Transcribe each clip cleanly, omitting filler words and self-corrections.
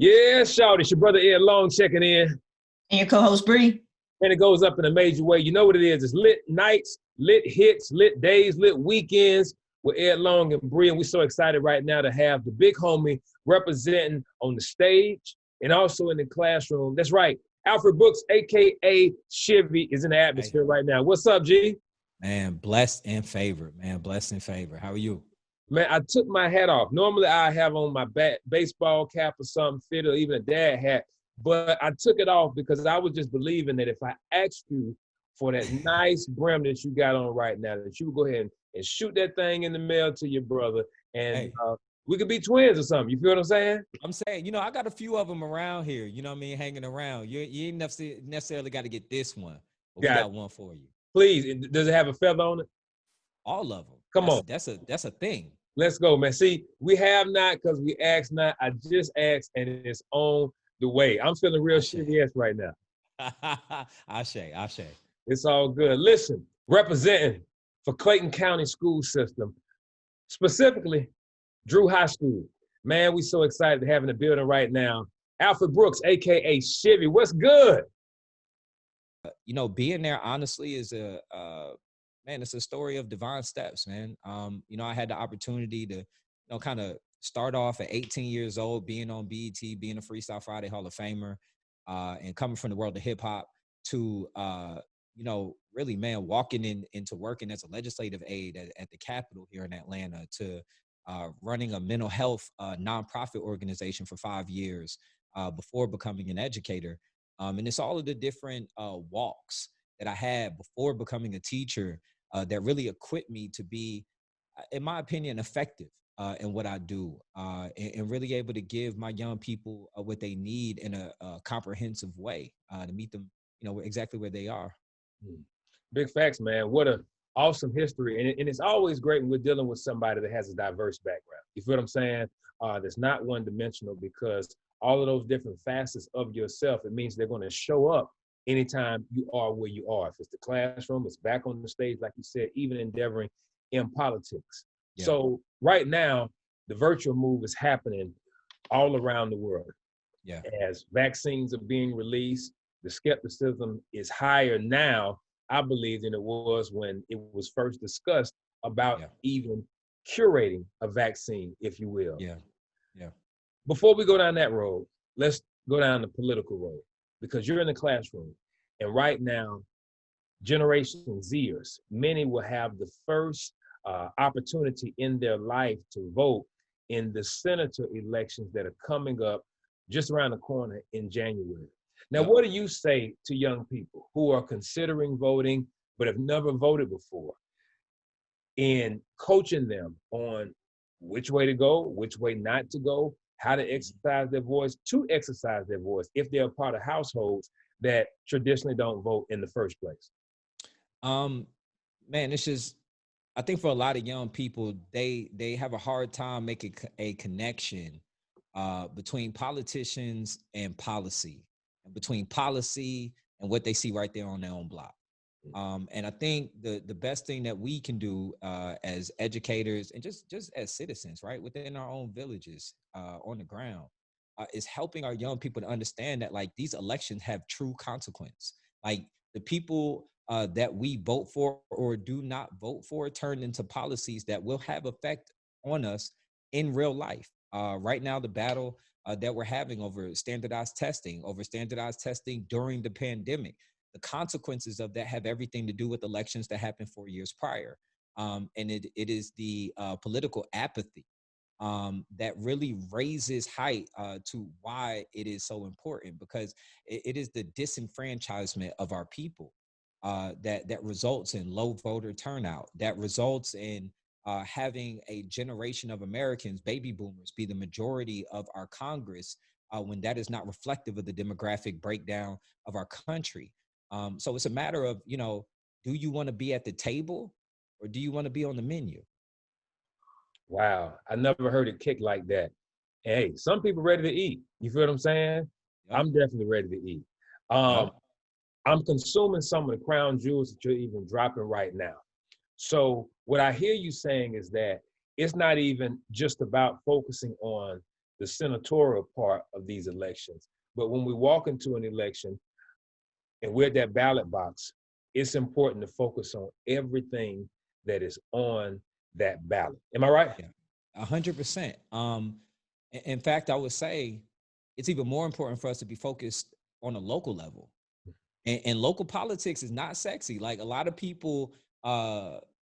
Yeah, shout, it's your brother Ed Long checking in. And your co-host Bree. And it goes up in a major way. You know what it is. It's lit nights, lit hits, lit days, lit weekends with Ed Long and Bree. And we're so excited right now to have the big homie representing on the stage and also in the classroom. That's right. Alfred Brooks, a.k.a. Shivy, is in the atmosphere right now. What's up, G? Man, blessed and favored, man. Blessed and favored. How are you? Man, I took my hat off. Normally, I have on my baseball cap or something fit or even a dad hat. But I took it off because I was just believing that if I asked you for that nice brim that you got on right now, that you would go ahead and shoot that thing in the mail to your brother, and we could be twins or something. You feel what I'm saying? I'm saying, I got a few of them around here, you know what I mean, hanging around. You ain't necessarily got to get this one, but we got one for you. Please, does it have a feather on it? All of them. Come on. That's a thing. Let's go, man. See, we have not because we asked not. I just asked, and it's on the way. I'm feeling real shitty ass right now. Ashe. It's all good. Listen, representing for Clayton County school system, specifically Drew High School. Man, we so excited to have in the building right now. Alfred Brooks, a.k.a. Shivy. What's good? Being there honestly is it's a story of divine steps, man. I had the opportunity to, kind of start off at 18 years old, being on BET, being a Freestyle Friday Hall of Famer, and coming from the world of hip hop to, really, man, walking into working as a legislative aide at the Capitol here in Atlanta, to running a mental health nonprofit organization for 5 years before becoming an educator. And it's all of the different walks that I had before becoming a teacher that really equipped me to be, in my opinion, effective in what I do, and really able to give my young people what they need in a comprehensive way to meet them, exactly where they are. Big facts, man. What an awesome history. And it's always great when we're dealing with somebody that has a diverse background. You feel what I'm saying? That's not one-dimensional, because all of those different facets of yourself, it means they're going to show up anytime you are where you are. If it's the classroom, it's back on the stage, like you said, even endeavoring in politics. Yeah. So right now, the virtual move is happening all around the world. Yeah. As vaccines are being released, the skepticism is higher now, I believe, than it was when it was first discussed about even curating a vaccine, if you will. Yeah. Before we go down that road, let's go down the political road, because you're in the classroom. And right now, Generation Zers, many will have the first opportunity in their life to vote in the senator elections that are coming up just around the corner in January. Now, what do you say to young people who are considering voting but have never voted before, in coaching them on which way to go, which way not to go, how to exercise their voice, if they're a part of households that traditionally don't vote in the first place? Man, it's just, I think for a lot of young people, they have a hard time making a connection between politicians and policy, and between policy and what they see right there on their own block. And I think the best thing that we can do as educators and just as citizens, right, within our own villages, on the ground, is helping our young people to understand that, like, these elections have true consequence. Like, the people that we vote for or do not vote for turn into policies that will have effect on us in real life. Right now, the battle that we're having over standardized testing during the pandemic, the consequences of that have everything to do with elections that happened 4 years prior. And it is the political apathy that really raises height to why it is so important, because it is the disenfranchisement of our people that results in low voter turnout, that results in having a generation of Americans, baby boomers, be the majority of our Congress, when that is not reflective of the demographic breakdown of our country. So it's a matter of, do you want to be at the table or do you want to be on the menu? Wow, I never heard it kick like that. Hey, some people ready to eat. You feel what I'm saying? Yep. I'm definitely ready to eat. I'm consuming some of the crown jewels that you're even dropping right now. So what I hear you saying is that it's not even just about focusing on the senatorial part of these elections. But when we walk into an election and we're at that ballot box, it's important to focus on everything that is on that ballot. Am I right? Yeah, 100%. In fact, I would say it's even more important for us to be focused on a local level. And local politics is not sexy. Like a lot of people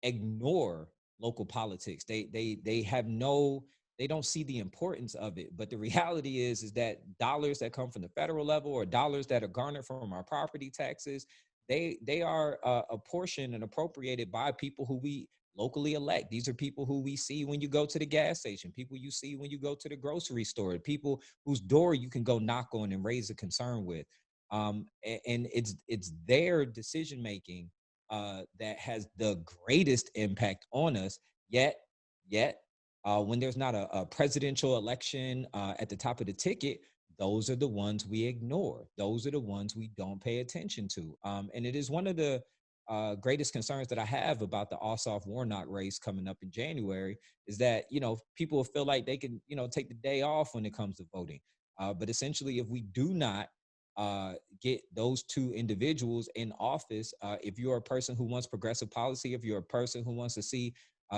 ignore local politics. They have no, they don't see the importance of it. But the reality is that dollars that come from the federal level or dollars that are garnered from our property taxes, they are apportioned and appropriated by people who we locally elect. These are people who we see when you go to the gas station, people you see when you go to the grocery store, people whose door you can go knock on and raise a concern with. And it's their decision making that has the greatest impact on us. Yet, when there's not a presidential election at the top of the ticket, those are the ones we ignore. Those are the ones we don't pay attention to. And it is one of the greatest concerns that I have about the Ossoff Warnock race coming up in January is that, you know, people feel like they can, you know, take the day off when it comes to voting. But essentially, if we do not get those two individuals in office, if you're a person who wants progressive policy, if you're a person who wants to see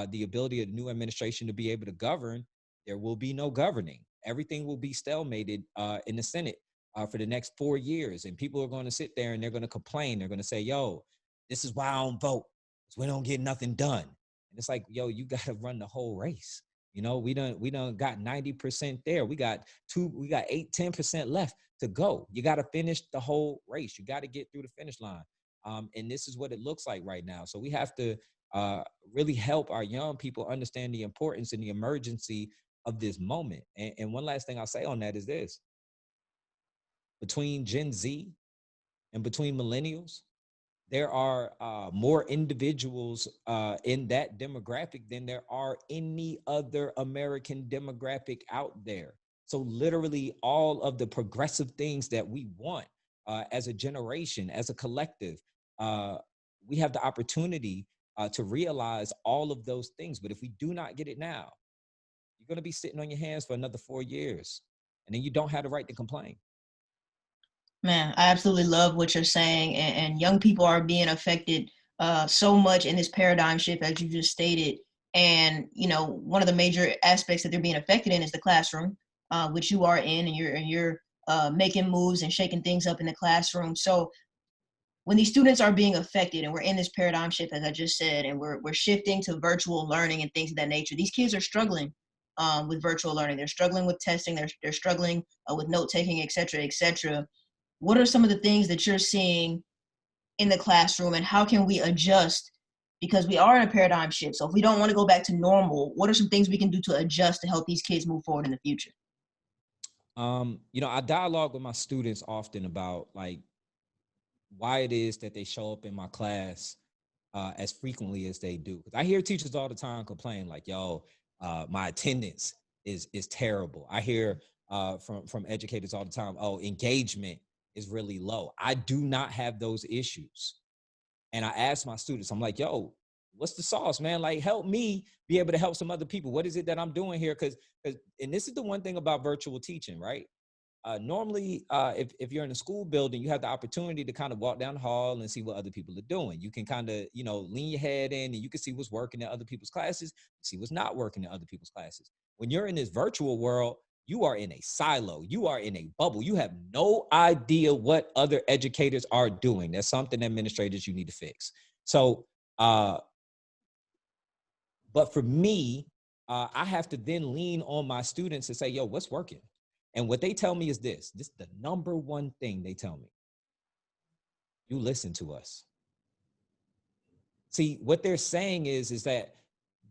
the ability of the new administration to be able to govern, there will be no governing. Everything will be stalemated in the Senate for the next 4 years. And people are going to sit there and they're going to complain. They're going to say, yo, this is why I don't vote, because we don't get nothing done. And it's like, yo, you got to run the whole race. You know, we done got 90% there. We got 10% left to go. You got to finish the whole race. You got to get through the finish line. And this is what it looks like right now. So we have to really help our young people understand the importance and the emergency of this moment. And one last thing I'll say on that is this: between Gen Z and between millennials, there are more individuals in that demographic than there are any other American demographic out there. So literally all of the progressive things that we want as a generation, as a collective, we have the opportunity to realize all of those things. But if we do not get it now, you're going to be sitting on your hands for another 4 years, and then you don't have the right to complain. Man, I absolutely love what you're saying. And young people are being affected so much in this paradigm shift, as you just stated. And, you know, one of the major aspects that they're being affected in is the classroom, which you are in, and you're making moves and shaking things up in the classroom. So when these students are being affected and we're in this paradigm shift, as I just said, and we're shifting to virtual learning and things of that nature, these kids are struggling with virtual learning. They're struggling with testing. They're struggling with note taking, et cetera, et cetera. What are some of the things that you're seeing in the classroom, and how can we adjust? Because we are in a paradigm shift. So if we don't want to go back to normal, what are some things we can do to adjust to help these kids move forward in the future? You know, I dialogue with my students often about like why it is that they show up in my class as frequently as they do. Because I hear teachers all the time complain like, yo, my attendance is terrible. I hear from educators all the time, oh, engagement is really low. I do not have those issues. And I ask my students, I'm like, yo, what's the sauce, man? Like, help me be able to help some other people. What is it that I'm doing here? Because, and this is the one thing about virtual teaching, right? Normally, if you're in a school building, you have the opportunity to kind of walk down the hall and see what other people are doing. You can kind of, you know, lean your head in and you can see what's working in other people's classes, see what's not working in other people's classes. When you're in this virtual world, you are in a silo. You are in a bubble. You have no idea what other educators are doing. That's something administrators you need to fix. So, but for me, I have to then lean on my students and say, yo, what's working? And what they tell me is this is the number one thing they tell me: you listen to us. See, what they're saying is that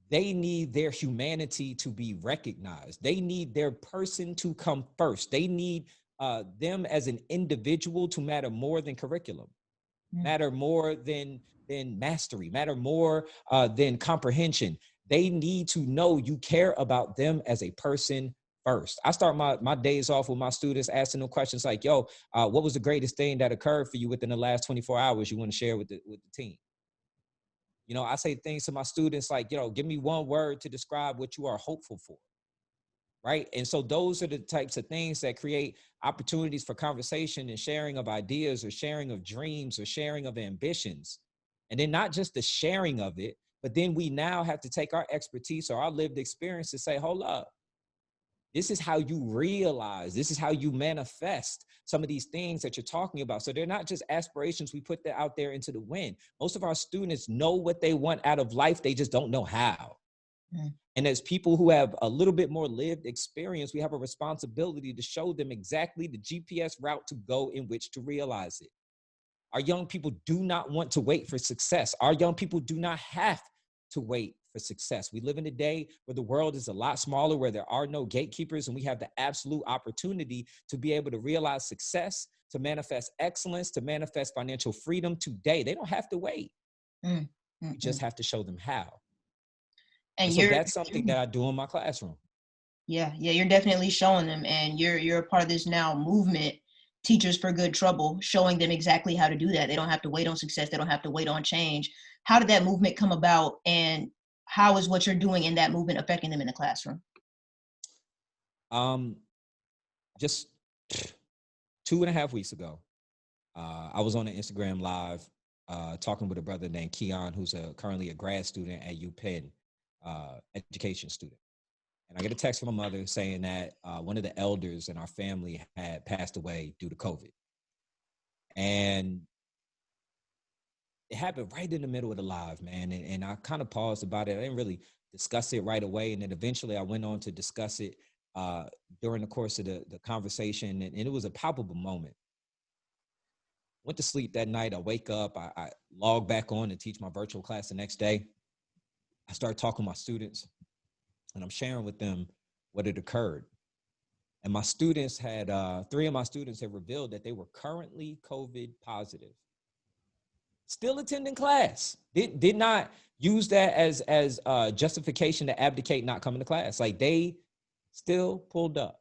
they need their humanity to be recognized. They need their person to come first. They need them as an individual to matter more than curriculum, matter more than mastery, matter more than comprehension. They need to know you care about them as a person first. I start my days off with my students asking them questions like, yo, what was the greatest thing that occurred for you within the last 24 hours you want to share with the team? You know, I say things to my students like, you know, give me one word to describe what you are hopeful for. right? And so those are the types of things that create opportunities for conversation and sharing of ideas or sharing of dreams or sharing of ambitions. And then not just the sharing of it, but then we now have to take our expertise or our lived experience to say, hold up, this is how you realize, this is how you manifest some of these things that you're talking about. So they're not just aspirations we put out there into the wind. Most of our students know what they want out of life, they just don't know how. Mm. And as people who have a little bit more lived experience, we have a responsibility to show them exactly the GPS route to go in which to realize it. Our young people do not want to wait for success. Our young people do not have to wait for success. We live in a day where the world is a lot smaller, where there are no gatekeepers, and we have the absolute opportunity to be able to realize success, to manifest excellence, to manifest financial freedom today. They don't have to wait. Mm. We just have to show them how. And so you're that's something that I do in my classroom. Yeah, you're definitely showing them, and you're a part of this now movement, Teachers for Good Trouble, showing them exactly how to do that. They don't have to wait on success. They don't have to wait on change. How did that movement come about, and how is what you're doing in that movement affecting them in the classroom? Just 2.5 weeks ago, I was on an Instagram live talking with a brother named Keon, who's currently a grad student at UPenn, education student. And I get a text from my mother saying that one of the elders in our family had passed away due to COVID. And it happened right in the middle of the live, man. And I kind of paused about it. I didn't really discuss it right away. And then eventually I went on to discuss it during the course of the conversation. And it was a palpable moment. Went to sleep that night. I wake up. I log back on to teach my virtual class the next day. I start talking to my students, and I'm sharing with them what had occurred. And my students had, 3 of my students had revealed that they were currently COVID positive. Still attending class. Did not use that as justification to abdicate not coming to class. Like, they still pulled up.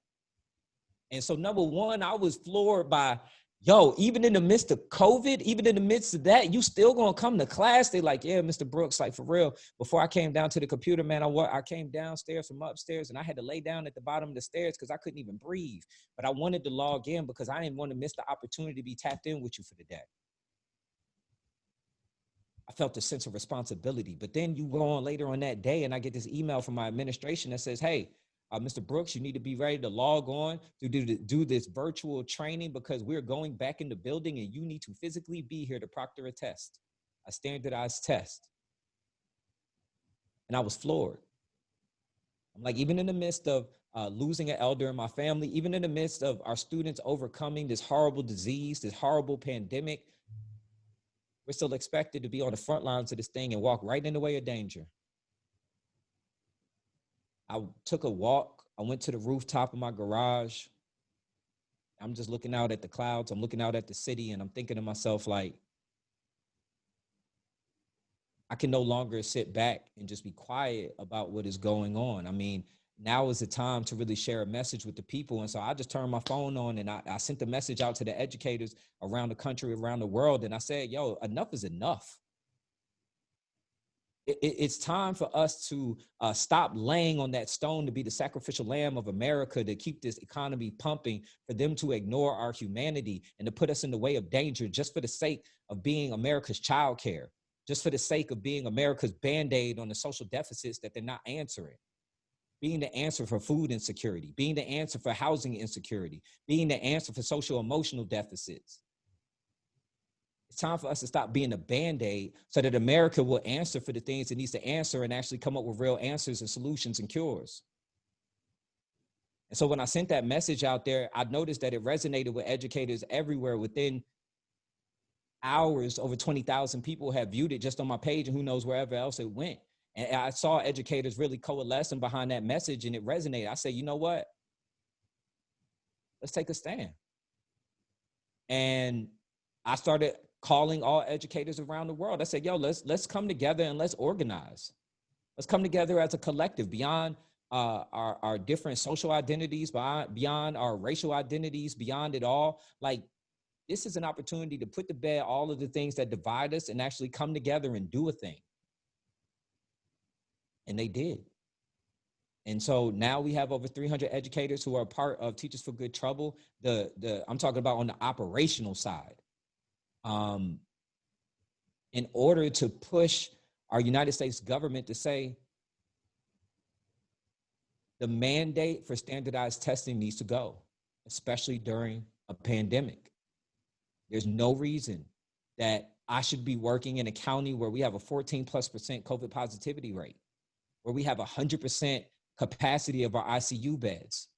And so, number one, I was floored by, yo, even in the midst of COVID, even in the midst of that, you still gonna come to class? They like, yeah, Mr. Brooks, like, for real. Before I came down to the computer, man, I came downstairs from upstairs, and I had to lay down at the bottom of the stairs because I couldn't even breathe. But I wanted to log in because I didn't want to miss the opportunity to be tapped in with you for the day. I felt a sense of responsibility. But then you go on later on that day, and I get this email from my administration that says, hey, Mr. Brooks, you need to be ready to log on to do this virtual training because we're going back in the building and you need to physically be here to proctor a test, a standardized test. And I was floored. I'm like, even in the midst of losing an elder in my family, even in the midst of our students overcoming this horrible disease, this horrible pandemic, we're still expected to be on the front lines of this thing and walk right in the way of danger. I took a walk. I went to the rooftop of my garage. I'm just looking out at the clouds. I'm looking out at the city, and I'm thinking to myself, like, I can no longer sit back and just be quiet about what is going on. I mean, now is the time to really share a message with the people. And so I just turned my phone on, and I sent the message out to the educators around the country, around the world. And I said, yo, enough is enough. It's time for us to stop laying on that stone to be the sacrificial lamb of America, to keep this economy pumping, for them to ignore our humanity and to put us in the way of danger just for the sake of being America's childcare, just for the sake of being America's Band-Aid on the social deficits that they're not answering. Being the answer for food insecurity, being the answer for housing insecurity, being the answer for social emotional deficits. It's time for us to stop being a Band-Aid so that America will answer for the things it needs to answer and actually come up with real answers and solutions and cures. And so when I sent that message out there, I noticed that it resonated with educators everywhere. Within hours, over 20,000 people have viewed it just on my page, and who knows wherever else it went. And I saw educators really coalescing behind that message, and it resonated. I said, you know what? Let's take a stand. And I started calling all educators around the world. I said, yo, let's come together and let's organize. Let's come together as a collective beyond our different social identities, beyond our racial identities, beyond it all. Like, this is an opportunity to put to bed all of the things that divide us and actually come together and do a thing. And they did. And so now we have over 300 educators who are part of Teachers for Good Trouble. I'm talking about on the operational side. In order to push our United States government to say the mandate for standardized testing needs to go, especially during a pandemic. There's no reason that I should be working in a county where we have a 14+% COVID positivity rate, where we have 100% capacity of our ICU beds,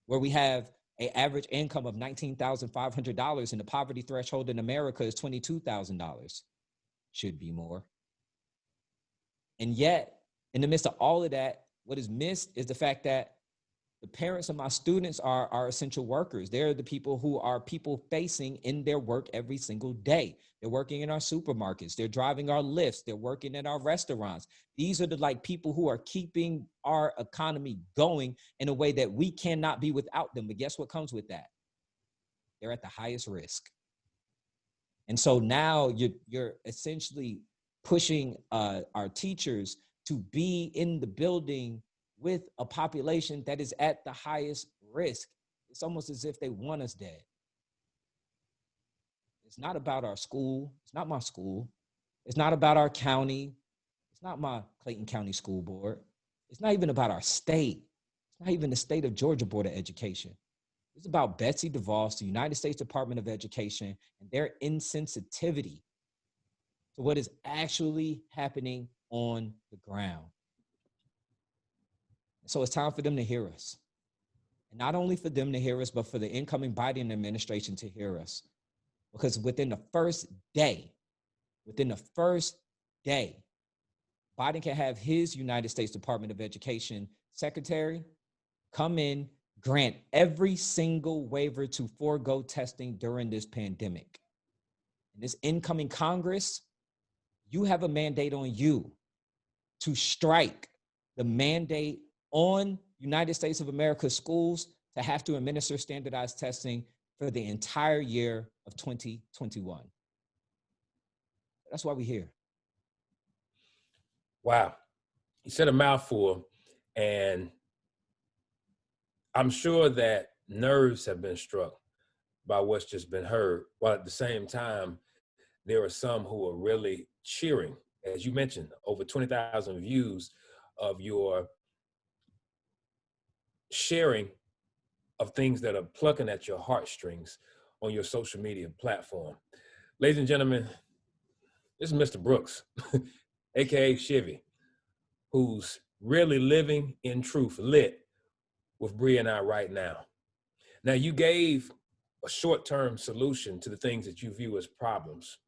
where we have an average income of $19,500 and the poverty threshold in America is $22,000. Should be more. And yet, in the midst of all of that, what is missed is the fact that the parents of my students are essential workers. They're the people who are people facing in their work every single day. They're working in our supermarkets. They're driving our lifts. They're working in our restaurants. These are the people who are keeping our economy going in a way that we cannot be without them. But guess what comes with that? They're at the highest risk. And so now you're essentially pushing our teachers to be in the building with a population that is at the highest risk. It's almost as if they want us dead. It's not about our school. It's not my school. It's not about our county. It's not my Clayton County School Board. It's not even about our state. It's not even the state of Georgia Board of Education. It's about Betsy DeVos, the United States Department of Education, and their insensitivity to what is actually happening on the ground. So it's time for them to hear us. And not only for them to hear us, but for the incoming Biden administration to hear us. Because within the first day, Biden can have his United States Department of Education secretary come in, grant every single waiver to forego testing during this pandemic. In this incoming Congress, you have a mandate on you to strike the mandate on United States of America schools to have to administer standardized testing for the entire year of 2021. That's why we're here. Wow. You said a mouthful, and I'm sure that nerves have been struck by what's just been heard, while at the same time, there are some who are really cheering. As you mentioned, over 20,000 views of your sharing of things that are plucking at your heartstrings on your social media platform. Ladies and gentlemen, this is Mr. Brooks, AKA Shivy, who's really living in truth, lit with Bree and I right now. Now, you gave a short-term solution to the things that you view as problems.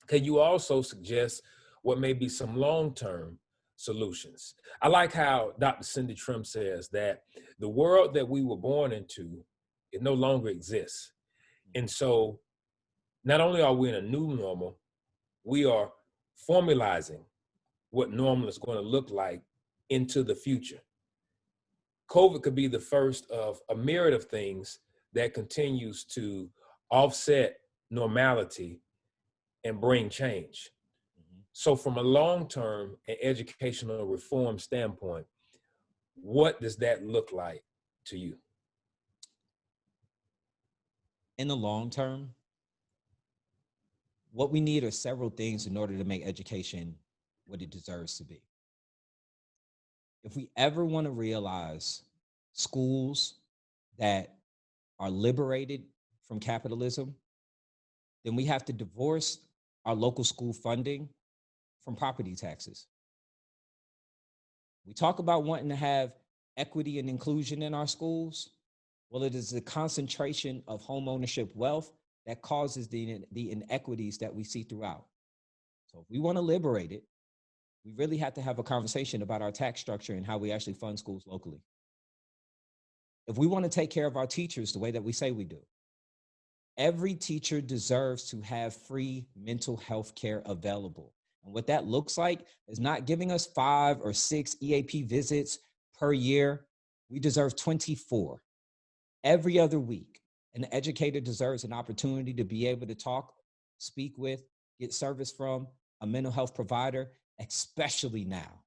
Can you also suggest what may be some long-term solutions? I like how Dr. Cindy Trim says that the world that we were born into, it no longer exists. And so not only are we in a new normal, we are formalizing what normal is going to look like into the future. COVID could be the first of a myriad of things that continues to offset normality and bring change. So from a long-term and educational reform standpoint, what does that look like to you? In the long term, what we need are several things in order to make education what it deserves to be. If we ever want to realize schools that are liberated from capitalism, then we have to divorce our local school funding from property taxes. We talk about wanting to have equity and inclusion in our schools. Well, it is the concentration of home ownership wealth that causes the inequities that we see throughout. So if we want to liberate it, we really have to have a conversation about our tax structure and how we actually fund schools locally. If we want to take care of our teachers the way that we say we do, every teacher deserves to have free mental health care available. And what that looks like is not giving us 5 or 6 EAP visits per year. We deserve 24 every other week. An educator deserves an opportunity to be able to talk, speak with, get service from a mental health provider, especially now.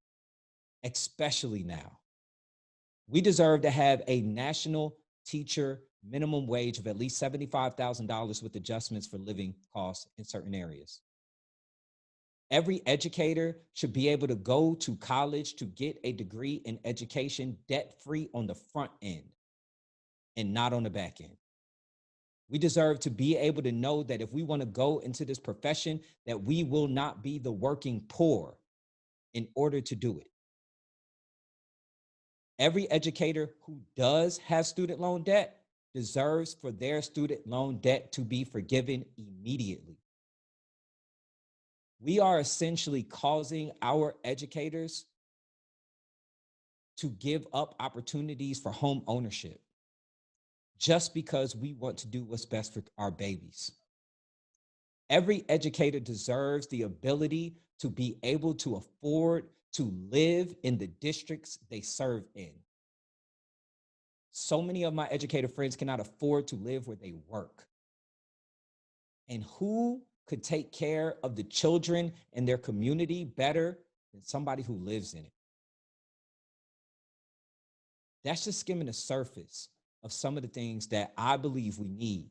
We deserve to have a national teacher minimum wage of at least $75,000 with adjustments for living costs in certain areas. Every educator should be able to go to college to get a degree in education debt-free on the front end and not on the back end. We deserve to be able to know that if we want to go into this profession, that we will not be the working poor in order to do it. Every educator who does have student loan debt deserves for their student loan debt to be forgiven immediately. We are essentially causing our educators to give up opportunities for home ownership just because we want to do what's best for our babies. Every educator deserves the ability to be able to afford to live in the districts they serve in. So many of my educator friends cannot afford to live where they work. And who could take care of the children in their community better than somebody who lives in it? That's just skimming the surface of some of the things that I believe we need.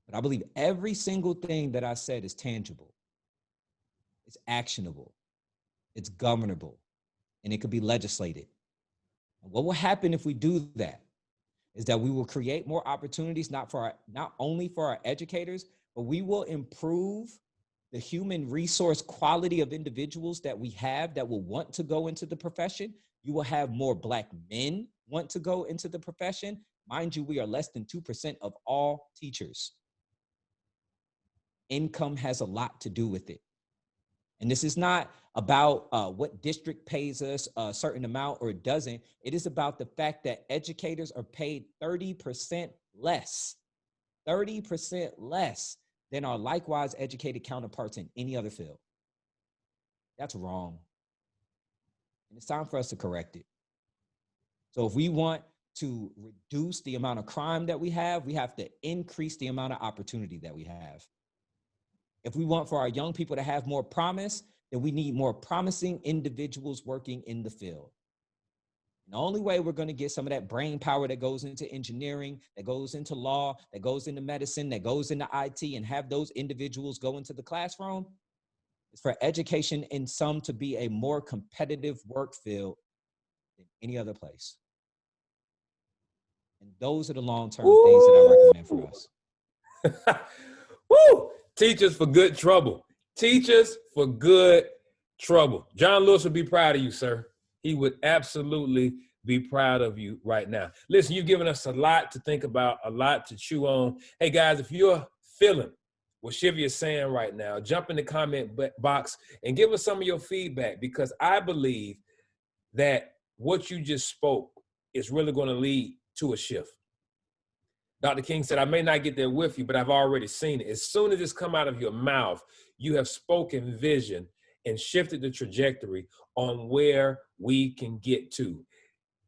But I believe every single thing that I said is tangible, it's actionable, it's governable, and it could be legislated. And what will happen if we do that is that we will create more opportunities, not only for our educators, but we will improve the human resource quality of individuals that we have that will want to go into the profession. You will have more Black men want to go into the profession. Mind you, we are less than 2% of all teachers. Income has a lot to do with it. And this is not about what district pays us a certain amount or doesn't. It is about the fact that educators are paid 30% less, 30% less than our likewise educated counterparts in any other field. That's wrong. And it's time for us to correct it. So if we want to reduce the amount of crime that we have to increase the amount of opportunity that we have. If we want for our young people to have more promise, then we need more promising individuals working in the field. And the only way we're going to get some of that brain power that goes into engineering, that goes into law, that goes into medicine, that goes into IT, and have those individuals go into the classroom is for education in some to be a more competitive work field than any other place. And those are the long-term things that I recommend for us. Woo! Teachers for good trouble. Teachers for good trouble. John Lewis would be proud of you, sir. He would absolutely be proud of you right now. Listen, you've given us a lot to think about, a lot to chew on. Hey, guys, if you're feeling what Shivy is saying right now, jump in the comment box and give us some of your feedback, because I believe that what you just spoke is really going to lead to a shift. Dr. King said, I may not get there with you, but I've already seen it. As soon as it's come out of your mouth, you have spoken vision and shifted the trajectory on where we can get to.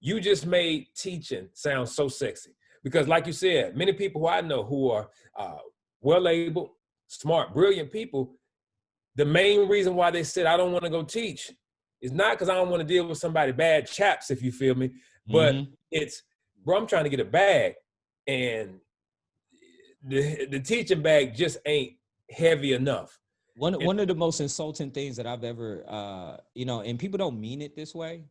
You just made teaching sound so sexy, because like you said, many people who I know who are well-able, smart, brilliant people, the main reason why they said, I don't want to go teach is not because I don't want to deal with somebody bad chaps, if you feel me, but it's, bro, I'm trying to get a bag. And the teaching bag just ain't heavy enough. One of the most insulting things that I've ever, and people don't mean it this way,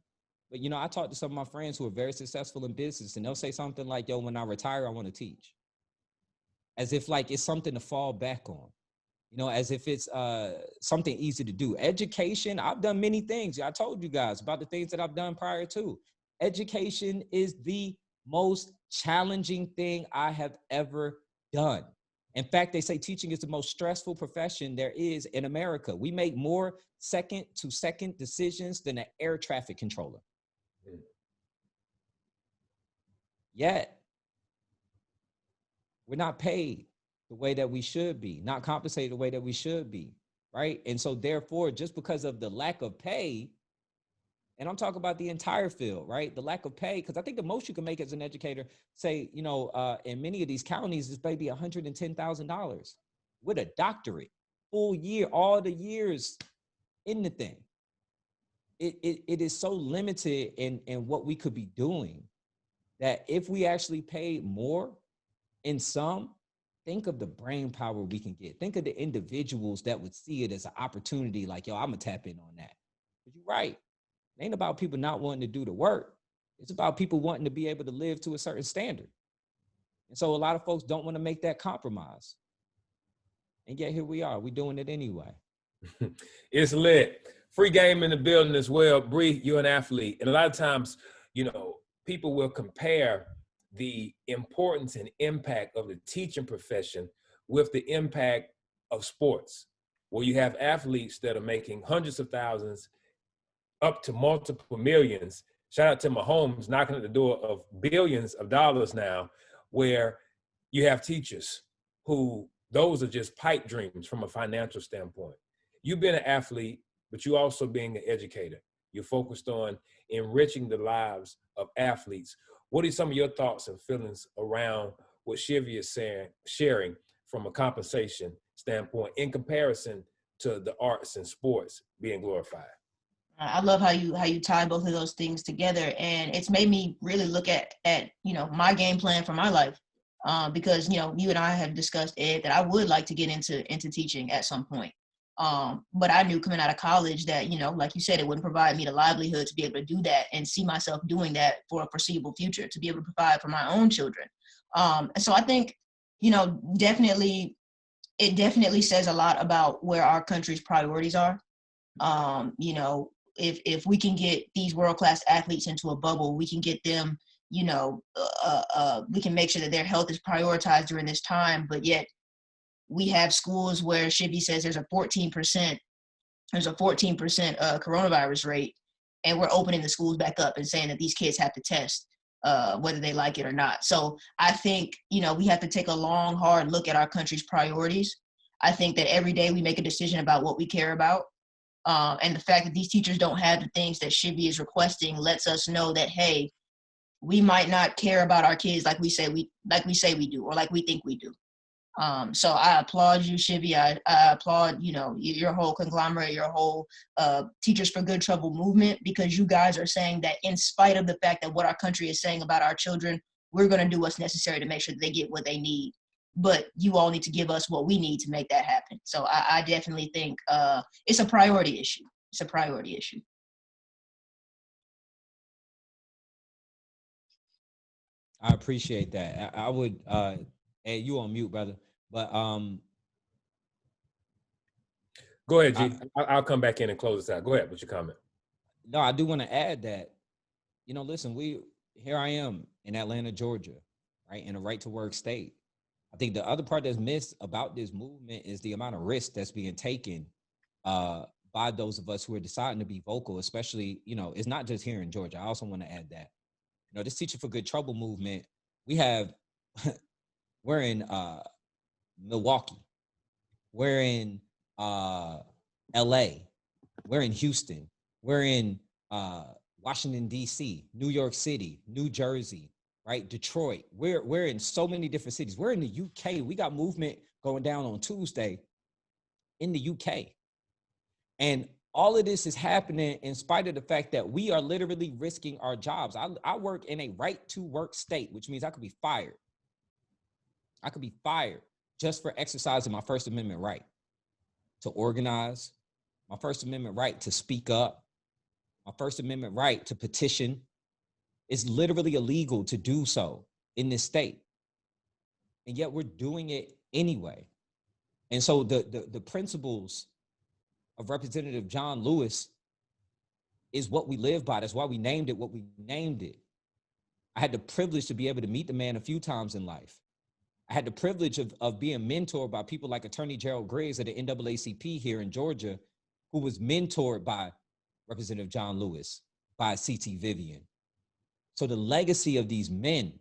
but, I talk to some of my friends who are very successful in business, and they'll say something like, yo, when I retire, I want to teach. As if like it's something to fall back on, as if it's something easy to do. Education, I've done many things. I told you guys about the things that I've done prior to. Education is the most challenging thing I have ever done. In fact, they say teaching is the most stressful profession there is in America. We make more second-to-second decisions than an air traffic controller. Yet, we're not paid the way that we should be, not compensated the way that we should be, right? And so therefore, just because of the lack of pay, and I'm talking about the entire field, right? The lack of pay, because I think the most you can make as an educator, say, in many of these counties is maybe $110,000 with a doctorate, full year, all the years in the thing. It is so limited in what we could be doing. that if we actually paid more in some, think of the brain power we can get. Think of the individuals that would see it as an opportunity, like, yo, I'm gonna tap in on that. But you're right. It ain't about people not wanting to do the work. It's about people wanting to be able to live to a certain standard. And so a lot of folks don't want to make that compromise. And yet here we are, we're doing it anyway. It's lit. Free game in the building as well. Bree, you're an athlete. And a lot of times, you know, people will compare the importance and impact of the teaching profession with the impact of sports, where you have athletes that are making hundreds of thousands up to multiple millions. Shout out to Mahomes knocking at the door of billions of dollars now, where you have teachers who, those are just pipe dreams from a financial standpoint. You've been an athlete, but you also being an educator. You're focused on enriching the lives of athletes. What are some of your thoughts and feelings around what Shivy is sharing from a compensation standpoint in comparison to the arts and sports being glorified? I love how you tie both of those things together, and it's made me really look at you know, my game plan for my life, because you know, you and I have discussed, Ed, that I would like to get into teaching at some point. But I knew coming out of college that, you know, like you said, it wouldn't provide me the livelihood to be able to do that and see myself doing that for a foreseeable future, to be able to provide for my own children. And so I think, you know, it definitely says a lot about where our country's priorities are. You know, if we can get these world-class athletes into a bubble, we can get them, you know, we can make sure that their health is prioritized during this time, but yet we have schools where Shivy says there's a 14% coronavirus rate, and we're opening the schools back up and saying that these kids have to test whether they like it or not. So I think, you know, we have to take a long, hard look at our country's priorities. I think that every day we make a decision about what we care about. And the fact that these teachers don't have the things that Shivy is requesting lets us know that, hey, we might not care about our kids like we say we do, or like we think we do. So I applaud you, Shivy. I applaud, you know, your whole conglomerate, your whole Teachers for Good Trouble movement, because you guys are saying that in spite of the fact that what our country is saying about our children, we're going to do what's necessary to make sure that they get what they need. But you all need to give us what we need to make that happen. So I definitely think it's a priority issue. It's a priority issue. I appreciate that. I would, hey, you on mute, brother. But go ahead, G. I'll come back in and close this out. Go ahead with your comment. No, I do want to add that, you know, listen, here I am in Atlanta, Georgia, right, in a right to work state. I think the other part that's missed about this movement is the amount of risk that's being taken by those of us who are deciding to be vocal, especially, you know, it's not just here in Georgia. I also want to add that, you know, this Teacher for Good Trouble movement, we're in Milwaukee, we're in LA, we're in Houston, we're in Washington, D.C., New York City, New Jersey, right? Detroit. We're in so many different cities. We're in the UK. We got movement going down on Tuesday in the UK. And all of this is happening in spite of the fact that we are literally risking our jobs. I work in a right to work state, which means I could be fired. I could be fired just for exercising my First Amendment right to organize, my First Amendment right to speak up, my First Amendment right to petition. It's literally illegal to do so in this state. And yet we're doing it anyway. And so the principles of Representative John Lewis is what we live by. That's why we named it what we named it. I had the privilege to be able to meet the man a few times in life. I had the privilege of being mentored by people like Attorney Gerald Griggs at the NAACP here in Georgia, who was mentored by Representative John Lewis, by C.T. Vivian. So the legacy of these men,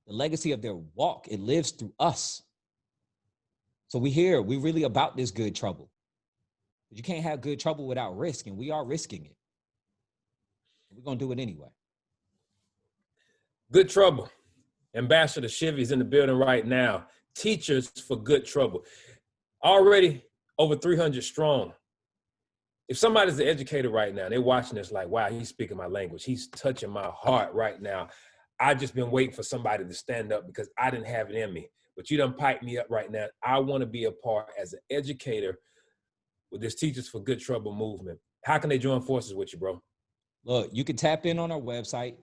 the legacy of their walk, it lives through us. So we're really about this good trouble. But you can't have good trouble without risk, and we are risking it. We're going to do it anyway. Good trouble. Ambassador Shivy's in the building right now. Teachers for Good Trouble. Already over 300 strong. If somebody's an educator right now, they're watching this like, wow, he's speaking my language. He's touching my heart right now. I just been waiting for somebody to stand up because I didn't have it in me. But you done piped me up right now. I want to be a part as an educator with this Teachers for Good Trouble movement. How can they join forces with you, bro? Look, you can tap in on our website.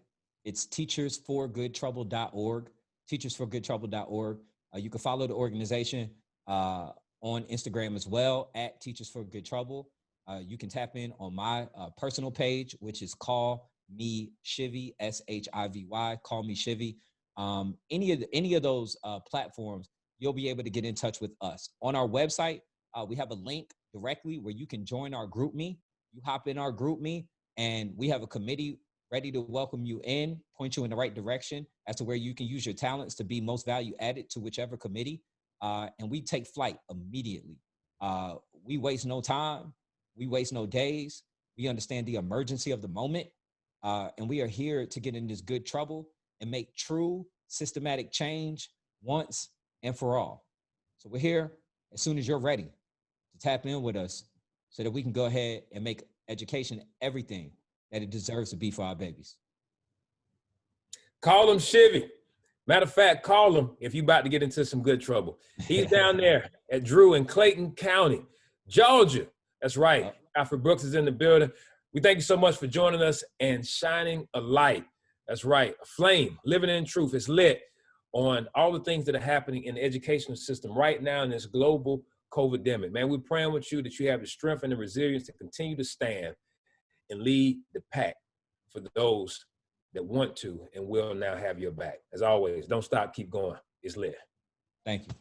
It's teachersforgoodtrouble.org, teachersforgoodtrouble.org. You can follow the organization on Instagram as well, at Teachers for Good Trouble. You can tap in on my personal page, which is Call Me Shivy, Shivy, Call Me Shivy. Any of those platforms, you'll be able to get in touch with us. On our website, we have a link directly where you can join our GroupMe. You hop in our GroupMe, and we have a committee ready to welcome you in, point you in the right direction as to where you can use your talents to be most value added to whichever committee. And we take flight immediately. We waste no time. We waste no days. We understand the emergency of the moment. And we are here to get in this good trouble and make true systematic change once and for all. So we're here as soon as you're ready to tap in with us so that we can go ahead and make education everything that it deserves to be for our babies. Call him Shivy. Matter of fact, call him if you're about to get into some good trouble. He's down there at Drew in Clayton County, Georgia. That's right. Yep. Alfred Brooks is in the building. We thank you so much for joining us and shining a light. That's right. A flame, living in truth. It's lit on all the things that are happening in the educational system right now in this global COVID-demic. Man, we're praying with you that you have the strength and the resilience to continue to stand and lead the pack for those that want to and will now have your back. As always, don't stop, keep going. It's lit. Thank you.